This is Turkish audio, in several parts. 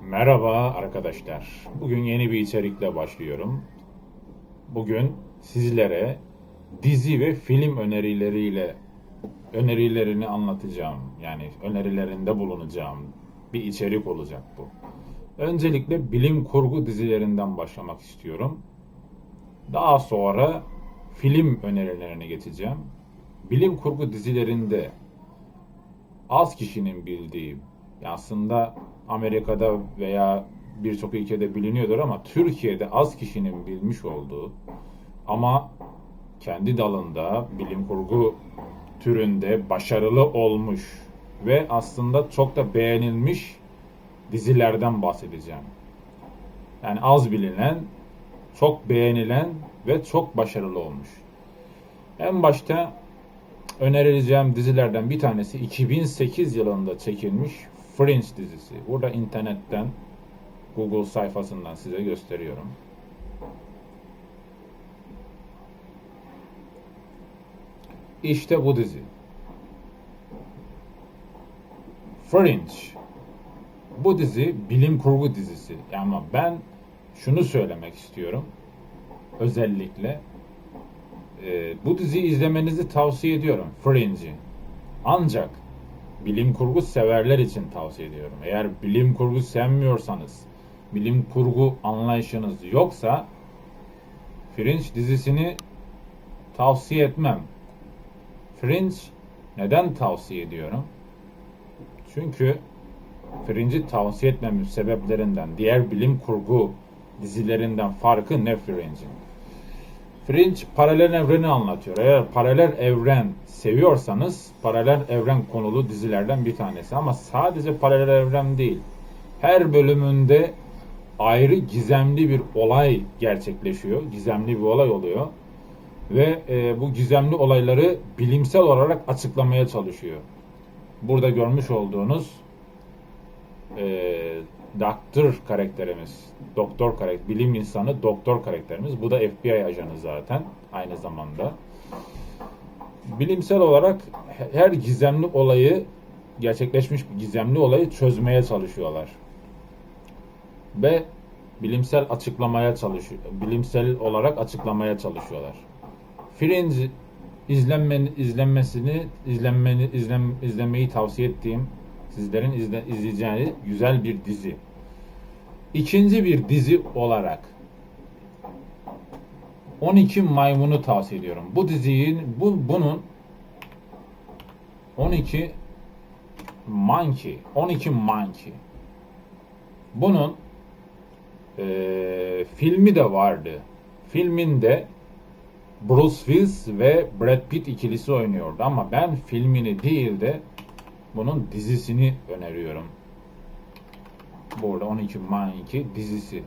Merhaba arkadaşlar. Bugün yeni bir içerikle başlıyorum. Bugün sizlere dizi ve film önerilerini anlatacağım. Yani önerilerinde bulunacağım bir içerik olacak bu. Öncelikle bilim kurgu dizilerinden başlamak istiyorum. Daha sonra film önerilerine geçeceğim. Bilim kurgu dizilerinde az kişinin bildiği, aslında Amerika'da veya birçok ülkede biliniyordur ama Türkiye'de az kişinin bilmiş olduğu ama kendi dalında bilim kurgu türünde başarılı olmuş ve aslında çok da beğenilmiş dizilerden bahsedeceğim. Yani az bilinen, çok beğenilen ve çok başarılı olmuş. En başta önereceğim dizilerden bir tanesi 2008 yılında çekilmiş Fringe dizisi. Burada internetten, Google sayfasından size gösteriyorum. İşte bu dizi. Fringe. Bu dizi bilim kurgu dizisi. Ama ben şunu söylemek istiyorum. Özellikle bu diziyi izlemenizi tavsiye ediyorum. Fringe'i. Ancak bilim kurgu severler için tavsiye ediyorum. Eğer bilim kurgu sevmiyorsanız, bilim kurgu anlayışınız yoksa Fringe dizisini tavsiye etmem. Fringe neden tavsiye ediyorum? Çünkü Fringe'i tavsiye etmemin sebeplerinden, diğer bilim kurgu dizilerinden farkı ne Fringe'in? Fringe paralel evreni anlatıyor. Eğer paralel evren seviyorsanız paralel evren konulu dizilerden bir tanesi. Ama sadece paralel evren değil. Her bölümünde ayrı gizemli bir olay gerçekleşiyor. Gizemli bir olay oluyor. Ve bu gizemli olayları bilimsel olarak açıklamaya çalışıyor. Burada görmüş olduğunuz doktor karakterimiz, bilim insanı doktor karakterimiz. Bu da FBI ajanı zaten aynı zamanda. Bilimsel olarak her gizemli olayı, gerçekleşmiş bir gizemli olayı çözmeye çalışıyorlar. Ve bilimsel olarak açıklamaya çalışıyorlar. Fringe izlemeyi tavsiye ettiğim, sizlerin izleyeceği güzel bir dizi. İkinci bir dizi olarak 12 Maymun'u tavsiye ediyorum. Bu bunun 12 Monkey. Bunun filmi de vardı. Filminde Bruce Willis ve Brad Pitt ikilisi oynuyordu ama ben filmini değil de bunun dizisini öneriyorum. Burada 12 Monkey dizisi.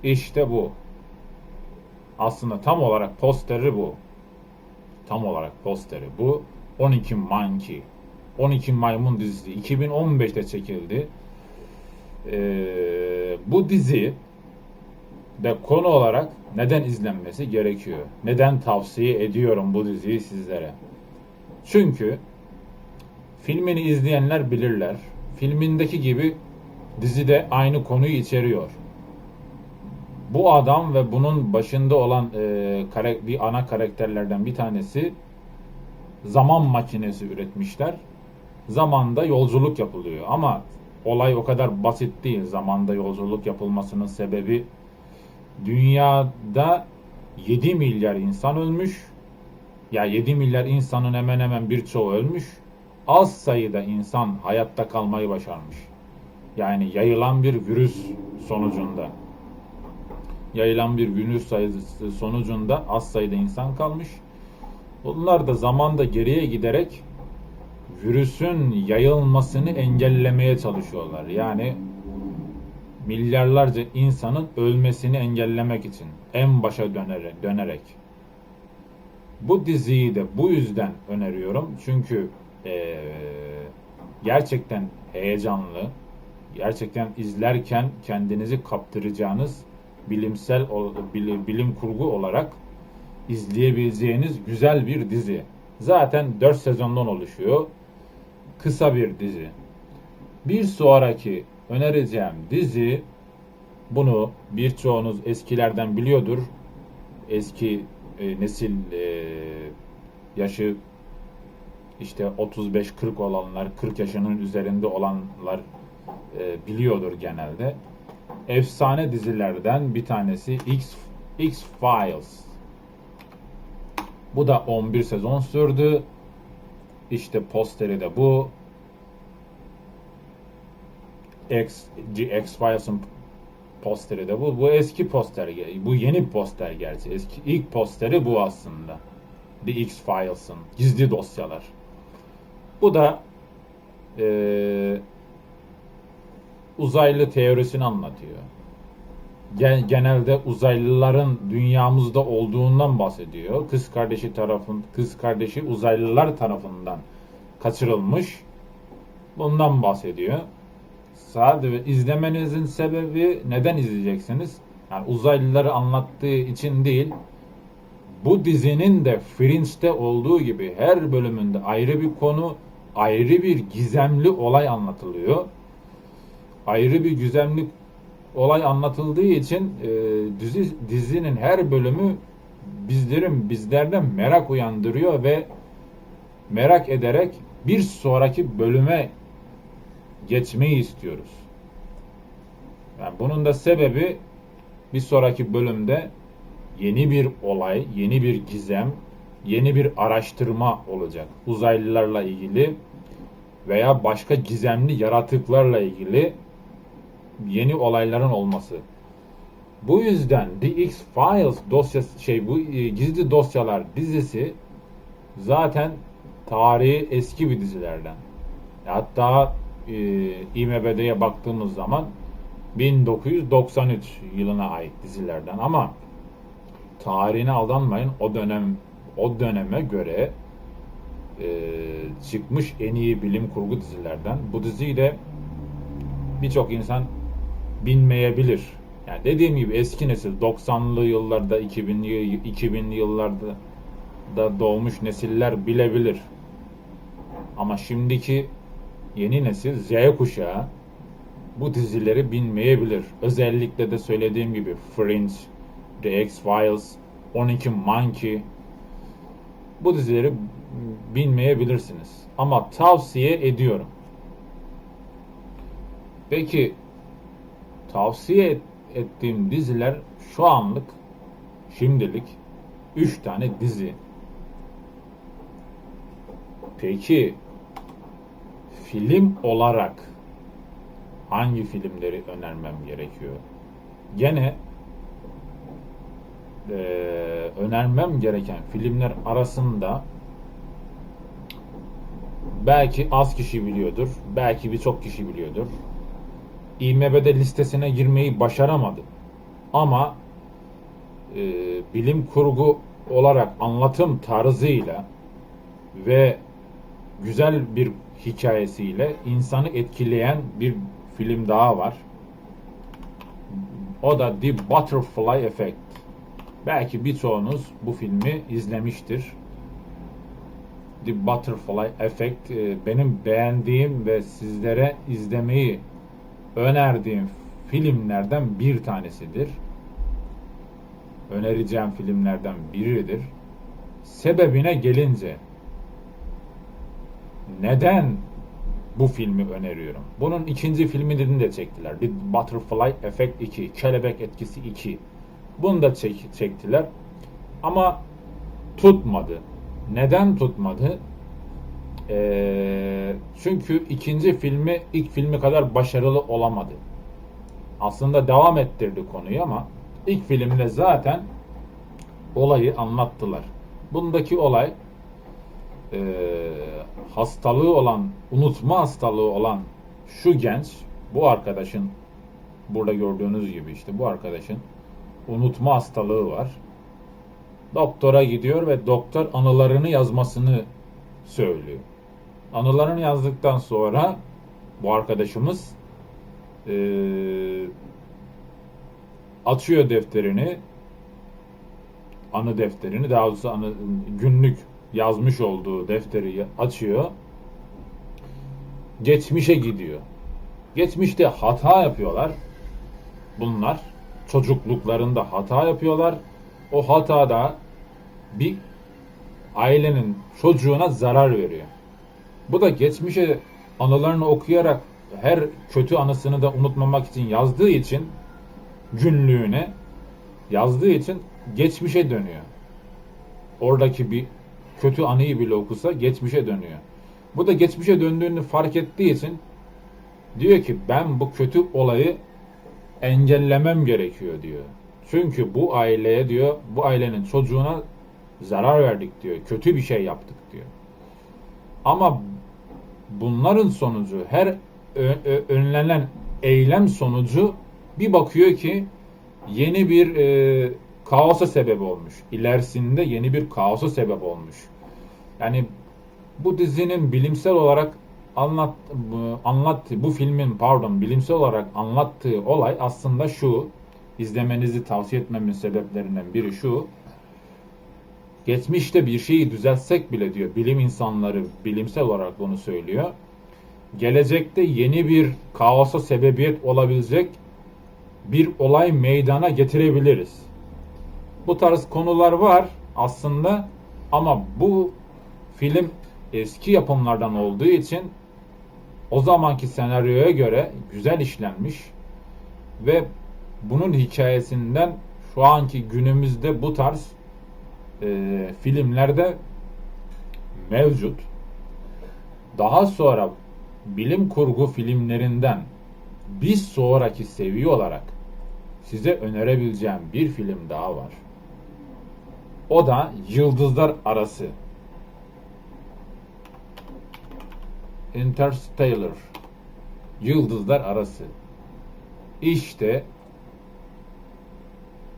İşte bu. Aslında tam olarak posteri bu. 12 Monkey. 12 Maymun dizisi. 2015'te çekildi. Bu dizi de konu olarak neden izlenmesi gerekiyor? Neden tavsiye ediyorum bu diziyi sizlere? Çünkü filmini izleyenler bilirler. Filmindeki gibi dizide aynı konuyu içeriyor. Bu adam ve bunun başında olan bir ana karakterlerden bir tanesi zaman makinesi üretmişler. Zamanda yolculuk yapılıyor ama olay o kadar basit değil. Zamanda yolculuk yapılmasının sebebi dünyada 7 milyar insan ölmüş. Ya 7 milyar insanın hemen hemen birçoğu ölmüş. Az sayıda insan hayatta kalmayı başarmış. Yani yayılan bir virüs sonucunda az sayıda insan kalmış. Bunlar da zamanda geriye giderek virüsün yayılmasını engellemeye çalışıyorlar. Yani milyarlarca insanın ölmesini engellemek için en başa dönerek. Bu diziyi de bu yüzden öneriyorum. Çünkü gerçekten heyecanlı, gerçekten izlerken kendinizi kaptıracağınız bilim kurgu olarak izleyebileceğiniz güzel bir dizi. Zaten 4 sezondan oluşuyor. Kısa bir dizi. Bir sonraki önereceğim dizi, bunu birçoğunuz eskilerden biliyordur. Eski nesil, yaşı işte 35-40 olanlar, 40 yaşının üzerinde olanlar biliyordur genelde. Efsane dizilerden bir tanesi X-Files. Bu da 11 sezon sürdü. İşte posteri de bu. X-Files'ın posteri de bu. Bu eski poster. Bu yeni poster gerçi. İlk posteri bu aslında. The X-Files'ın gizli dosyalar. Bu da uzaylı teorisini anlatıyor. Genelde uzaylıların dünyamızda olduğundan bahsediyor. Kız kardeşi uzaylılar tarafından kaçırılmış. Bundan bahsediyor. Sadece izlemenizin sebebi, neden izleyeceksiniz? Yani uzaylıları anlattığı için değil. Bu dizinin de Fringe'de olduğu gibi her bölümünde ayrı bir konu, ayrı bir gizemli olay anlatılıyor. Ayrı bir gizemli olay anlatıldığı için dizinin her bölümü bizlerden merak uyandırıyor ve merak ederek bir sonraki bölüme geçmeyi istiyoruz. Yani bunun da sebebi, bir sonraki bölümde yeni bir olay, yeni bir gizem, yeni bir araştırma olacak. Uzaylılarla ilgili veya başka gizemli yaratıklarla ilgili yeni olayların olması. Bu yüzden The X-Files dosyası, bu gizli dosyalar dizisi zaten tarihi eski bir dizilerden. Hatta IMDb'ye baktığımız zaman 1993 yılına ait dizilerden, ama tarihine aldanmayın, o döneme göre çıkmış en iyi bilim kurgu dizilerden. Bu diziyi de birçok insan bilmeyebilir. Yani dediğim gibi eski nesil, 90'lı yıllarda, 2000'li yıllarda da doğmuş nesiller bilebilir. Ama şimdiki yeni nesil, Z kuşağı, bu dizileri bilmeyebilir. Özellikle de söylediğim gibi Fringe, The X-Files, 12 Monkey, bu dizileri bilmeyebilirsiniz. Ama tavsiye ediyorum. Peki tavsiye ettiğim diziler şu anlık, şimdilik 3 tane dizi. Peki film olarak hangi filmleri önermem gerekiyor? Gene önermem gereken filmler arasında belki az kişi biliyordur, belki birçok kişi biliyordur. IMDb listesine girmeyi başaramadı. Ama bilim kurgu olarak anlatım tarzıyla ve güzel bir hikayesiyle insanı etkileyen bir film daha var. O da The Butterfly Effect. Belki birçoğunuz bu filmi izlemiştir. The Butterfly Effect benim beğendiğim ve sizlere izlemeyi önerdiğim filmlerden bir tanesidir. Önereceğim filmlerden biridir. Sebebine gelince, neden bu filmi öneriyorum? Bunun ikinci filmini de çektiler. The Butterfly Effect 2, Kelebek Etkisi 2. Bunu da çektiler. Ama tutmadı. Neden tutmadı? Çünkü ikinci filmi ilk filmi kadar başarılı olamadı. Aslında devam ettirdi konuyu ama ilk filmde zaten olayı anlattılar. Bundaki olay hastalığı olan, unutma hastalığı olan şu genç, bu arkadaşın, burada gördüğünüz gibi işte bu arkadaşın unutma hastalığı var. Doktora gidiyor ve doktor anılarını yazmasını söylüyor. Anılarını yazdıktan sonra bu arkadaşımız açıyor defterini, anı defterini, daha doğrusu günlük yazmış olduğu defteri açıyor. Geçmişe gidiyor. Geçmişte hata yapıyorlar. Bunlar çocukluklarında hata yapıyorlar. O hatada bir ailenin çocuğuna zarar veriyor. Bu da geçmişe anılarını okuyarak her kötü anısını da unutmamak için yazdığı için günlüğüne yazdığı için geçmişe dönüyor. Oradaki bir kötü anıyı bile okusa geçmişe dönüyor. Bu da geçmişe döndüğünü fark ettiği için diyor ki ben bu kötü olayı engellemem gerekiyor diyor. Çünkü bu aileye diyor, bu ailenin çocuğuna zarar verdik diyor. Kötü bir şey yaptık diyor. Ama bunların sonucu her önlenen eylem sonucu bir bakıyor ki yeni bir kaosa sebep olmuş. İlerisinde yeni bir kaosa sebep olmuş. Yani bu dizinin bilimsel olarak bu filmin bilimsel olarak anlattığı olay aslında şu. İzlemenizi tavsiye etmemin sebeplerinden biri şu. Geçmişte bir şeyi düzeltsek bile diyor, bilim insanları bilimsel olarak bunu söylüyor. Gelecekte yeni bir kaosa sebebiyet olabilecek bir olay meydana getirebiliriz. Bu tarz konular var aslında ama bu film eski yapımlardan olduğu için o zamanki senaryoya göre güzel işlenmiş ve bunun hikayesinden şu anki günümüzde bu tarz filmlerde mevcut. Daha sonra bilim kurgu filmlerinden bir sonraki seviye olarak size önerebileceğim bir film daha var. O da Yıldızlar Arası. Interstellar. Yıldızlar Arası. İşte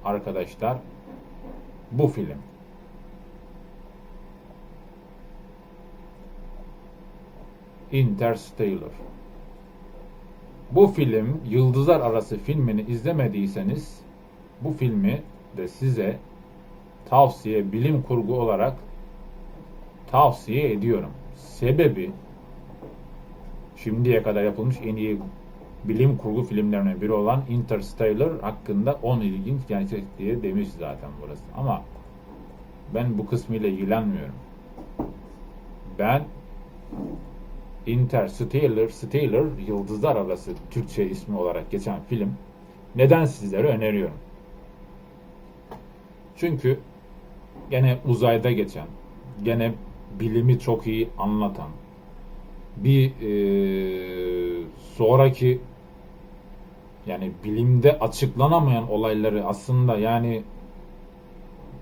arkadaşlar bu film. Interstellar. Bu film, Yıldızlar Arası filmini izlemediyseniz bu filmi de size bilim kurgu olarak tavsiye ediyorum. Sebebi şimdiye kadar yapılmış en iyi bilim kurgu filmlerinden biri olan Interstellar hakkında 10 ilginç gerçek diye demiş zaten burası. Ama ben bu kısmıyla ilgilenmiyorum. Ben Interstellar, Yıldızlar Arası Türkçe ismi olarak geçen film neden sizlere öneriyorum? Çünkü gene uzayda geçen, gene bilimi çok iyi anlatan, bir sonraki yani bilimde açıklanamayan olayları aslında yani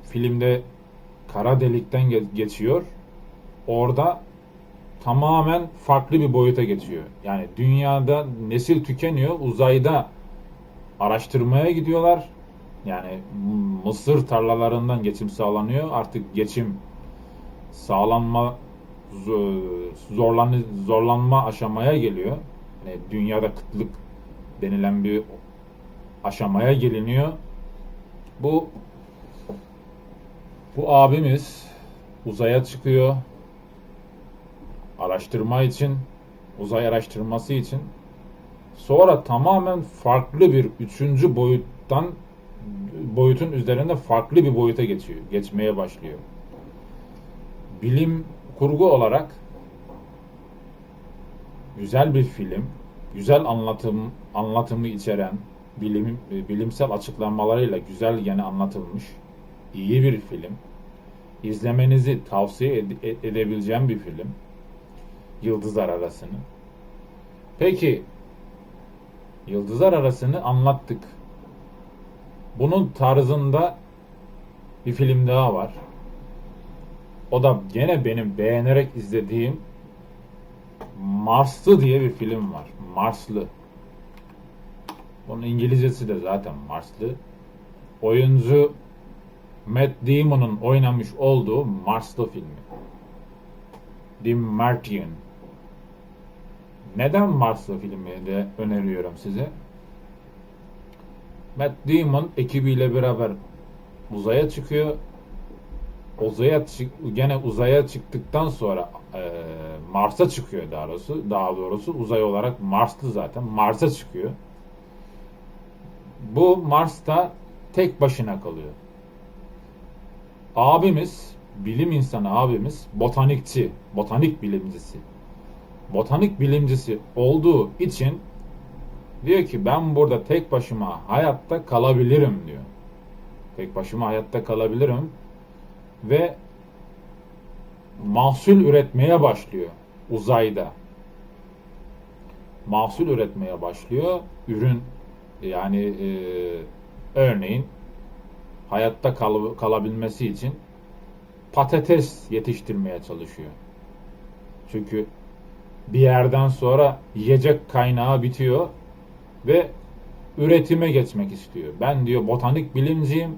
filmde kara delikten geçiyor. Orada tamamen farklı bir boyuta geçiyor. Yani dünyada nesil tükeniyor, uzayda araştırmaya gidiyorlar. Yani mısır tarlalarından geçim sağlanıyor. Artık geçim sağlanma zorlanma aşamaya geliyor. Yani dünyada kıtlık denilen bir aşamaya geliniyor. Bu abimiz uzaya çıkıyor. Araştırma için, uzay araştırması için. Sonra tamamen farklı bir üçüncü boyutun üzerinde farklı bir boyuta geçmeye başlıyor. Bilim kurgu olarak güzel bir film, güzel anlatımı içeren, bilimsel açıklamalarıyla güzel yine anlatılmış, iyi bir film. İzlemenizi tavsiye edebileceğim bir film. Yıldızlar Arası'nı. Peki, Yıldızlar Arası'nı anlattık. Bunun tarzında bir film daha var. O da gene benim beğenerek izlediğim Marslı diye bir film var. Marslı. Bunun İngilizcesi de zaten Marslı. Oyuncu Matt Damon'un oynamış olduğu Marslı filmi. The Martian. Neden Marslı filmi de öneriyorum size? Matt Damon ekibiyle beraber uzaya çıkıyor. gene uzaya çıktıktan sonra Mars'a çıkıyor daha doğrusu uzay olarak Mars'tı zaten. Mars'a çıkıyor. Bu Mars'ta tek başına kalıyor. Abimiz, bilim insanı abimiz botanikçi, botanik bilimcisi. Botanik bilimcisi olduğu için diyor ki ben burada tek başıma hayatta kalabilirim diyor. Tek başıma hayatta kalabilirim ve mahsul üretmeye başlıyor uzayda. Mahsul üretmeye başlıyor. Ürün yani örneğin hayatta kalabilmesi için patates yetiştirmeye çalışıyor. Çünkü bir yerden sonra yiyecek kaynağı bitiyor ve üretime geçmek istiyor. Ben diyor botanik bilimciyim.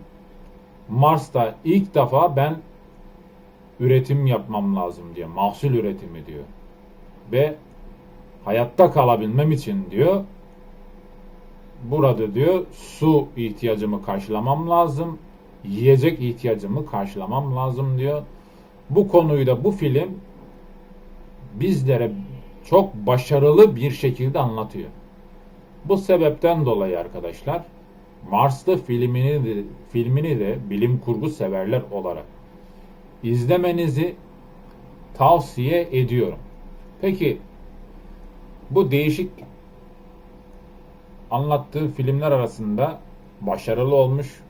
Mars'ta ilk defa ben üretim yapmam lazım diyor. Mahsul üretimi diyor. Ve hayatta kalabilmem için diyor burada diyor su ihtiyacımı karşılamam lazım. Yiyecek ihtiyacımı karşılamam lazım diyor. Bu konuyu da bu film bizlere çok başarılı bir şekilde anlatıyor. Bu sebepten dolayı arkadaşlar Marslı filmini de bilim kurgu severler olarak izlemenizi tavsiye ediyorum. Peki bu değişik anlattığı filmler arasında başarılı olmuş,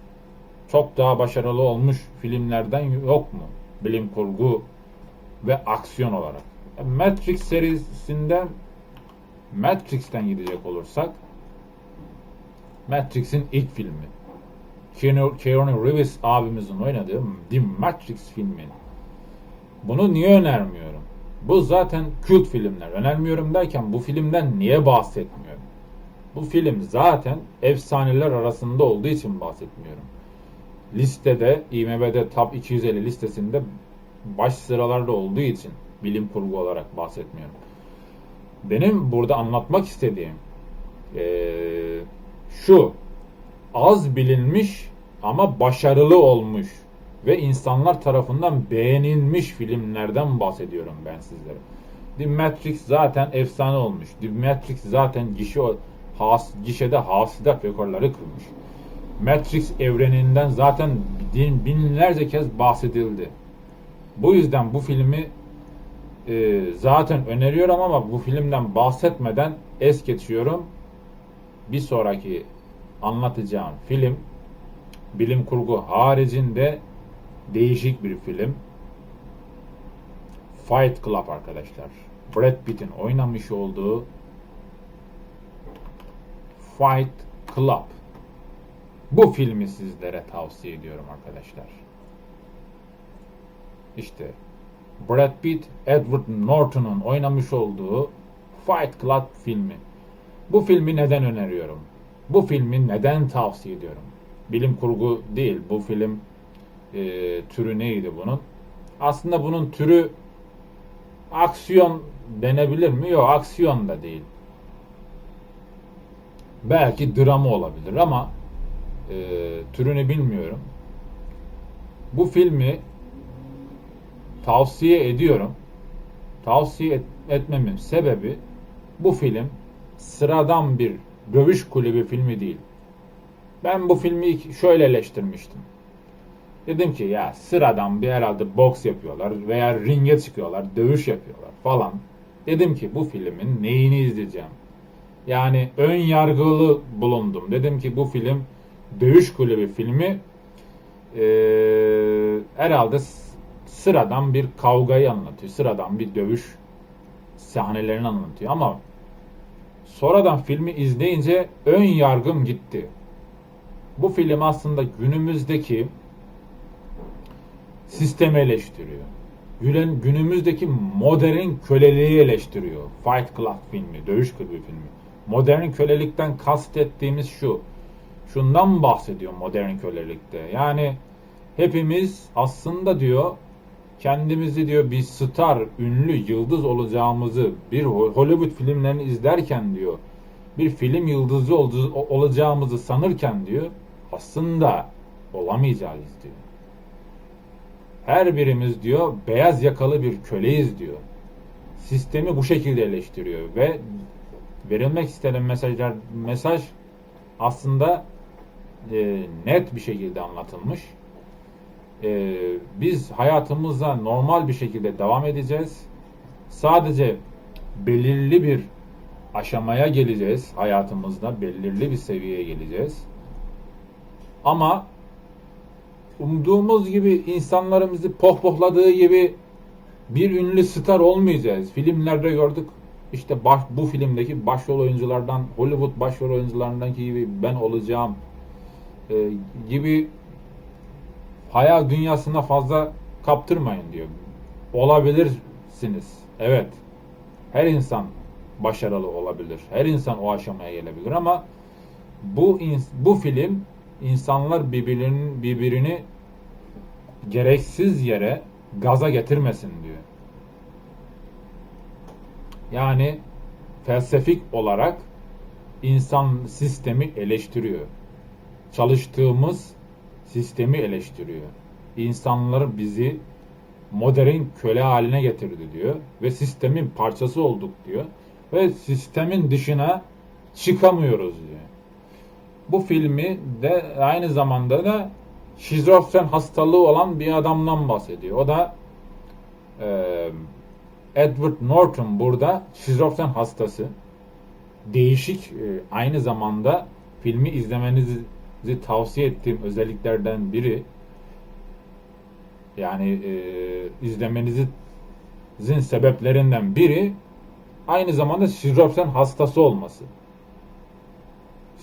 çok daha başarılı olmuş filmlerden yok mu? Bilim kurgu ve aksiyon olarak. Matrix serisinden Matrix'ten gidecek olursak Matrix'in ilk filmi. Keanu Reeves abimizin oynadığı The Matrix filmi. Bunu niye önermiyorum? Bu zaten kült filmler. Önermiyorum derken bu filmden niye bahsetmiyorum? Bu film zaten efsaneler arasında olduğu için bahsetmiyorum. Listede, IMDb'de Top 250 listesinde baş sıralarda olduğu için bilim kurgu olarak bahsetmiyorum. Benim burada anlatmak istediğim şu, az bilinmiş ama başarılı olmuş ve insanlar tarafından beğenilmiş filmlerden bahsediyorum ben sizlere. The Matrix zaten efsane olmuş. The Matrix zaten gişede hasılat rekorları kırmış. Matrix evreninden zaten binlerce kez bahsedildi. Bu yüzden bu filmi zaten öneriyorum ama bu filmden bahsetmeden es geçiyorum. Bir sonraki anlatacağım film bilim kurgu haricinde değişik bir film. Fight Club arkadaşlar. Brad Pitt'in oynamış olduğu Fight Club. Bu filmi sizlere tavsiye ediyorum arkadaşlar. İşte Brad Pitt, Edward Norton'un oynamış olduğu Fight Club filmi. Bu filmi neden öneriyorum? Bu filmi neden tavsiye ediyorum? Bilim kurgu değil. Bu film türü neydi bunun? Aslında bunun türü aksiyon denebilir mi? Yok, aksiyon da değil. Belki drama olabilir ama türünü bilmiyorum. Bu filmi tavsiye ediyorum. Tavsiye etmemin sebebi bu film sıradan bir dövüş kulübü filmi değil. Ben bu filmi şöyle eleştirmiştim. Dedim ki ya sıradan bir herhalde boks yapıyorlar veya ringe çıkıyorlar, dövüş yapıyorlar falan. Dedim ki bu filmin neyini izleyeceğim? Yani ön yargılı bulundum. Dedim ki bu film dövüş kulübü filmi herhalde sıradan bir kavgayı anlatıyor. Sıradan bir dövüş sahnelerini anlatıyor. Ama sonradan filmi izleyince ön yargım gitti. Bu film aslında günümüzdeki sistemi eleştiriyor. Günümüzdeki modern köleliği eleştiriyor. Fight Club filmi, dövüş kulübü filmi. Modern kölelikten kastettiğimiz şu. Şundan bahsediyor modern kölelikte. Yani hepimiz aslında diyor kendimizi diyor bir star, ünlü, yıldız olacağımızı bir Hollywood filmlerini izlerken diyor bir film yıldızı olacağımızı sanırken diyor aslında olamayacağız diyor. Her birimiz diyor beyaz yakalı bir köleyiz diyor. Sistemi bu şekilde eleştiriyor ve verilmek istenen mesaj aslında net bir şekilde anlatılmış. Biz hayatımıza normal bir şekilde devam edeceğiz. Sadece belirli bir aşamaya geleceğiz hayatımızda, belirli bir seviyeye geleceğiz. Ama umduğumuz gibi insanlarımızı pohpohladığı gibi bir ünlü star olmayacağız. Filmlerde gördük. İşte bu filmdeki başrol oyunculardan, Hollywood başrol oyuncularından gibi ben olacağım gibi hayal dünyasına fazla kaptırmayın diyor. Olabilirsiniz. Evet. Her insan başarılı olabilir. Her insan o aşamaya gelebilir ama bu film insanlar birbirini gereksiz yere gaza getirmesin diyor. Yani felsefik olarak insan sistemi eleştiriyor. Çalıştığımız sistemi eleştiriyor. İnsanlar bizi modern köle haline getirdi diyor ve sistemin parçası olduk diyor ve sistemin dışına çıkamıyoruz diyor. Bu filmi de aynı zamanda da şizofren hastalığı olan bir adamdan bahsediyor. O da Edward Norton burada şizofren hastası. Değişik, aynı zamanda filmi izlemenizi tavsiye ettiğim özelliklerden biri. Yani izlemenizin sebeplerinden biri aynı zamanda şizofren hastası olması.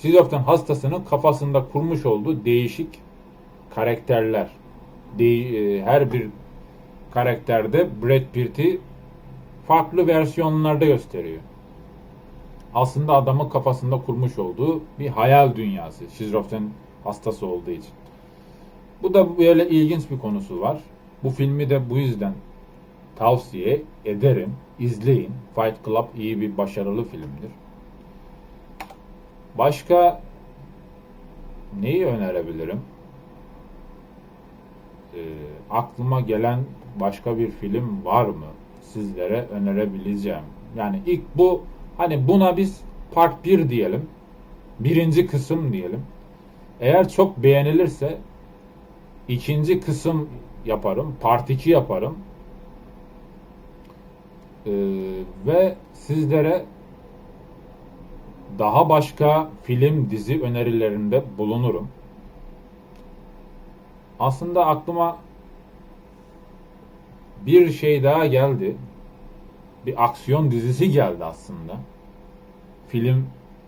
Şizofren hastasının kafasında kurmuş olduğu değişik karakterler. Her bir karakterde Brad Pitt'i farklı versiyonlarda gösteriyor. Aslında adamın kafasında kurmuş olduğu bir hayal dünyası. Şizofren hastası olduğu için. Bu da böyle ilginç bir konusu var. Bu filmi de bu yüzden tavsiye ederim. İzleyin. Fight Club iyi bir başarılı filmdir. Başka neyi önerebilirim? Aklıma gelen başka bir film var mı? Sizlere önerebileceğim. Yani ilk bu, hani buna biz part 1 diyelim. Birinci kısım diyelim. Eğer çok beğenilirse ikinci kısım yaparım. Part 2 yaparım. Ve sizlere daha başka film, dizi önerilerinde bulunurum. Aslında aklıma bir şey daha geldi. Bir aksiyon dizisi geldi aslında.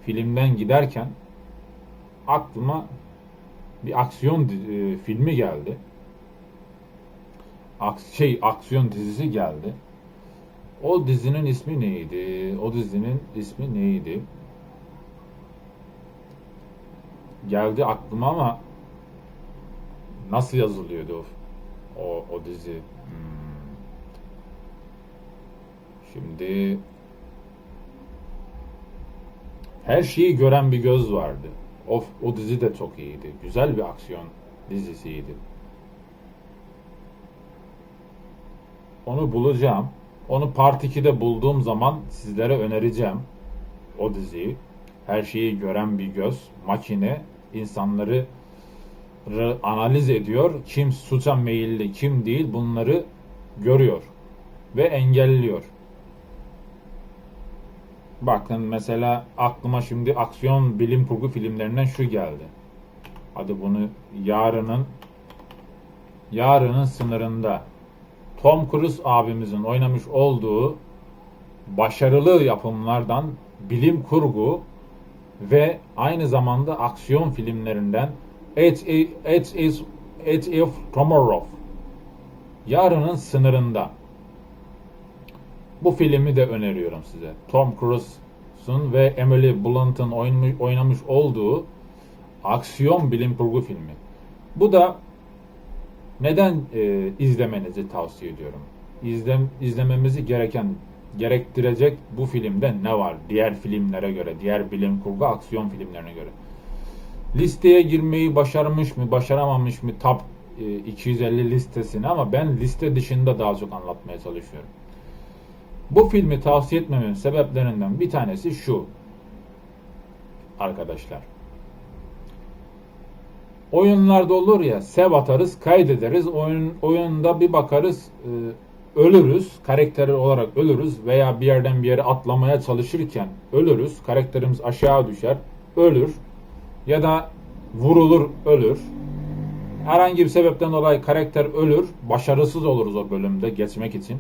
Filmden giderken aklıma bir aksiyon filmi geldi. Aksiyon dizisi geldi. O dizinin ismi neydi? Geldi aklıma ama nasıl yazılıyordu o dizi? Şimdi Her Şeyi Gören Bir Göz vardı. O dizi de çok iyiydi. Güzel bir aksiyon dizisiydi. Onu bulacağım. Onu Part 2'de bulduğum zaman sizlere önereceğim. O diziyi. Her Şeyi Gören Bir Göz. Makine insanları analiz ediyor. Kim suça meyilli, kim değil bunları görüyor. Ve engelliyor. Bakın mesela aklıma şimdi aksiyon bilim kurgu filmlerinden şu geldi. Hadi bunu Yarının Sınırında Tom Cruise abimizin oynamış olduğu başarılı yapımlardan bilim kurgu ve aynı zamanda aksiyon filmlerinden Edge of Tomorrow. Yarının Sınırında. Bu filmi de öneriyorum size. Tom Cruise'un ve Emily Blunt'un oynamış olduğu aksiyon bilim kurgu filmi. Bu da neden izlemenizi tavsiye ediyorum? İzlememizi gerektirecek bu filmde ne var? Diğer filmlere göre, diğer bilim kurgu aksiyon filmlerine göre. Listeye girmeyi başarmış mı, başaramamış mı? 250 listesini ama ben liste dışında daha çok anlatmaya çalışıyorum. Bu filmi tavsiye etmememin sebeplerinden bir tanesi şu arkadaşlar. Oyunlarda olur ya, save atarız, kaydederiz. Oyunda bir bakarız, ölürüz. Karakter olarak ölürüz veya bir yerden bir yere atlamaya çalışırken ölürüz. Karakterimiz aşağı düşer, ölür. Ya da vurulur, ölür. Herhangi bir sebepten dolayı karakter ölür. Başarısız oluruz o bölümde geçmek için.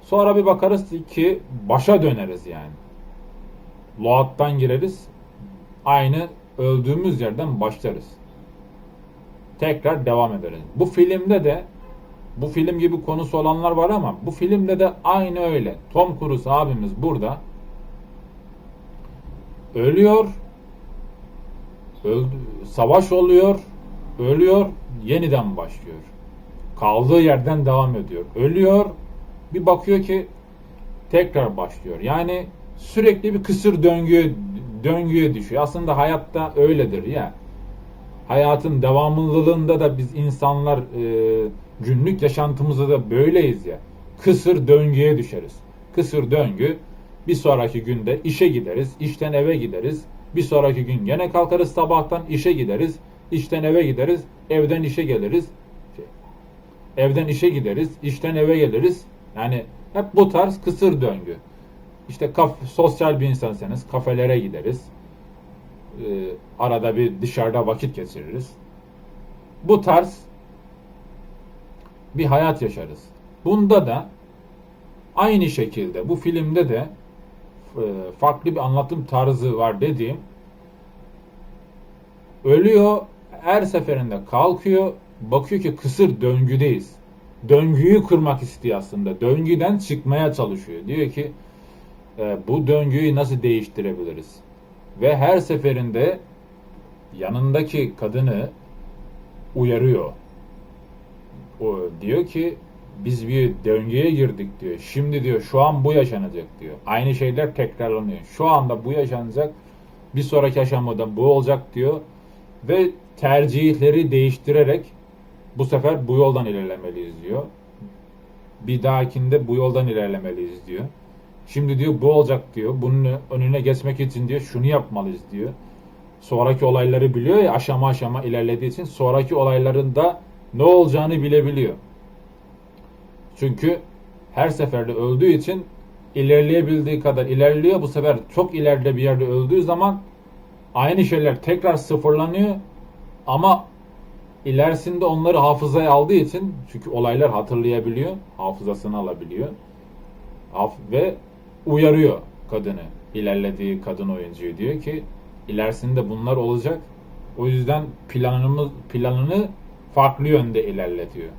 Sonra bir bakarız ki başa döneriz yani. Load'dan gireriz. Aynı öldüğümüz yerden başlarız. Tekrar devam ederiz. Bu filmde de bu film gibi konusu olanlar var ama bu filmde de aynı öyle. Tom Cruise abimiz burada ölüyor, savaş oluyor, ölüyor, yeniden başlıyor. Kaldığı yerden devam ediyor. Ölüyor, bir bakıyor ki tekrar başlıyor. Yani sürekli bir kısır döngüye düşüyor. Aslında hayatta öyledir ya. Hayatın devamlılığında da biz insanlar günlük yaşantımızda da böyleyiz ya. Kısır döngüye düşeriz. Kısır döngü, bir sonraki günde işe gideriz, işten eve gideriz. Bir sonraki gün gene kalkarız sabahtan işe gideriz, işten eve gideriz, evden işe geliriz. Evden işe gideriz, işten eve geliriz. Yani hep bu tarz kısır döngü. İşte sosyal bir insansanız kafelere gideriz. Arada bir dışarıda vakit geçiririz. Bu tarz bir hayat yaşarız. Bunda da aynı şekilde bu filmde de farklı bir anlatım tarzı var dediğim, ölüyor, her seferinde kalkıyor, bakıyor ki kısır döngüdeyiz. Döngüyü kırmak istiyor aslında. Döngüden çıkmaya çalışıyor. Diyor ki bu döngüyü nasıl değiştirebiliriz? Ve her seferinde yanındaki kadını uyarıyor. O diyor ki biz bir döngüye girdik diyor. Şimdi diyor şu an bu yaşanacak diyor. Aynı şeyler tekrarlanıyor. Şu anda bu yaşanacak. Bir sonraki aşamada bu olacak diyor. Ve tercihleri değiştirerek bu sefer bu yoldan ilerlemeliyiz diyor. Bir dahakinde bu yoldan ilerlemeliyiz diyor. Şimdi diyor bu olacak diyor. Bunun önüne geçmek için diyor şunu yapmalıyız diyor. Sonraki olayları biliyor ya, aşama aşama ilerlediği için sonraki olayların da ne olacağını bilebiliyor. Çünkü her seferde öldüğü için ilerleyebildiği kadar ilerliyor. Bu sefer çok ileride bir yerde öldüğü zaman aynı şeyler tekrar sıfırlanıyor. Ama ilerisinde onları hafızaya aldığı için, çünkü olaylar hatırlayabiliyor, hafızasını alabiliyor. Ve uyarıyor kadını, ilerlediği kadın oyuncuyu, diyor ki ilerisinde bunlar olacak. O yüzden planını farklı yönde ilerletiyor.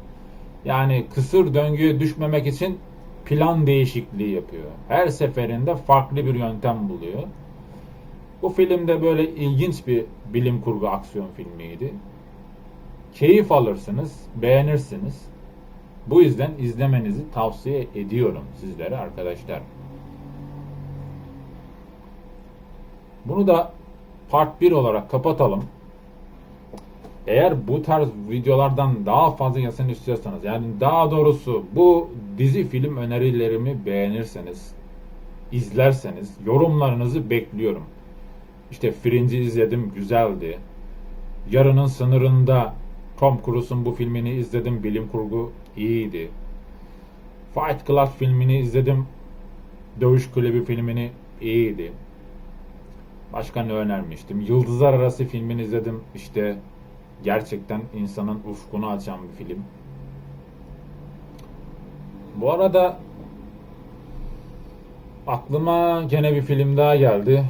Yani kısır döngüye düşmemek için plan değişikliği yapıyor. Her seferinde farklı bir yöntem buluyor. Bu filmde böyle ilginç bir bilim kurgu aksiyon filmiydi. Keyif alırsınız, beğenirsiniz. Bu yüzden izlemenizi tavsiye ediyorum sizlere arkadaşlar. Bunu da part 1 olarak kapatalım. Eğer bu tarz videolardan daha fazla gelsin istiyorsanız, yani daha doğrusu bu dizi film önerilerimi beğenirseniz, izlerseniz yorumlarınızı bekliyorum. İşte Fringe'i izledim, güzeldi. Yarının Sınırında Tom Cruise'un bu filmini izledim, bilim kurgu iyiydi. Fight Club filmini izledim, Dövüş Kulübü filmini iyiydi. Başka ne önermiştim? Yıldızlar Arası filmini izledim, işte gerçekten insanın ufkunu açan bir film. Bu arada aklıma gene bir film daha geldi.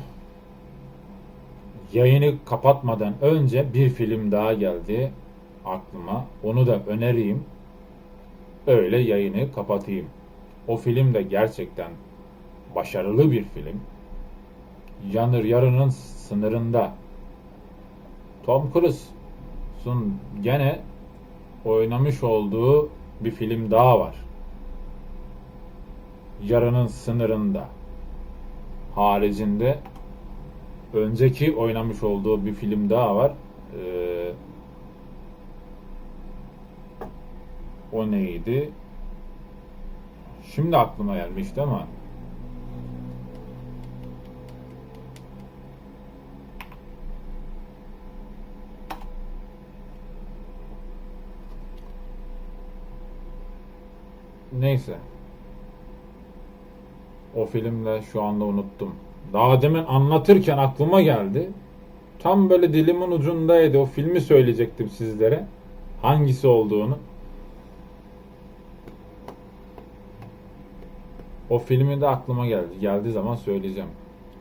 Yayını kapatmadan önce bir film daha geldi aklıma. Onu da önereyim. Öyle yayını kapatayım. O film de gerçekten başarılı bir film. Yarının Sınırında. Tom Cruise'un gene oynamış olduğu bir film daha var. Yarının Sınırında haricinde önceki oynamış olduğu bir film daha var. O neydi? Şimdi aklıma gelmişti ama neyse. O filmde şu anda unuttum. Daha demin anlatırken aklıma geldi. Tam böyle dilimin ucundaydı. O filmi söyleyecektim sizlere. Hangisi olduğunu. O filmi de aklıma geldi. Geldiği zaman söyleyeceğim.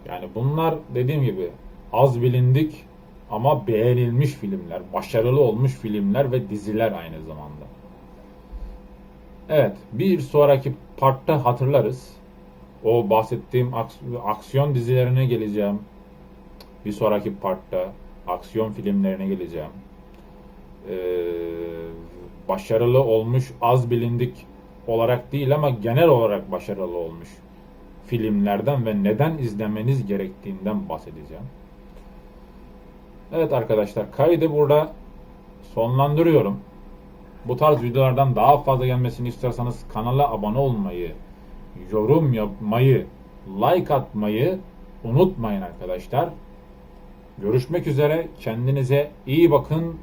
Yani bunlar dediğim gibi az bilindik ama beğenilmiş filmler, başarılı olmuş filmler ve diziler aynı zamanda. Evet, bir sonraki partta hatırlarız. O bahsettiğim aksiyon dizilerine geleceğim. Bir sonraki partta aksiyon filmlerine geleceğim. Ee, Başarılı olmuş, az bilindik olarak değil ama genel olarak başarılı olmuş filmlerden ve neden izlemeniz gerektiğinden bahsedeceğim. Evet arkadaşlar, kaydı burada sonlandırıyorum. Bu tarz videolardan daha fazla gelmesini istiyorsanız kanala abone olmayı, yorum yapmayı, like atmayı unutmayın arkadaşlar. Görüşmek üzere. Kendinize iyi bakın.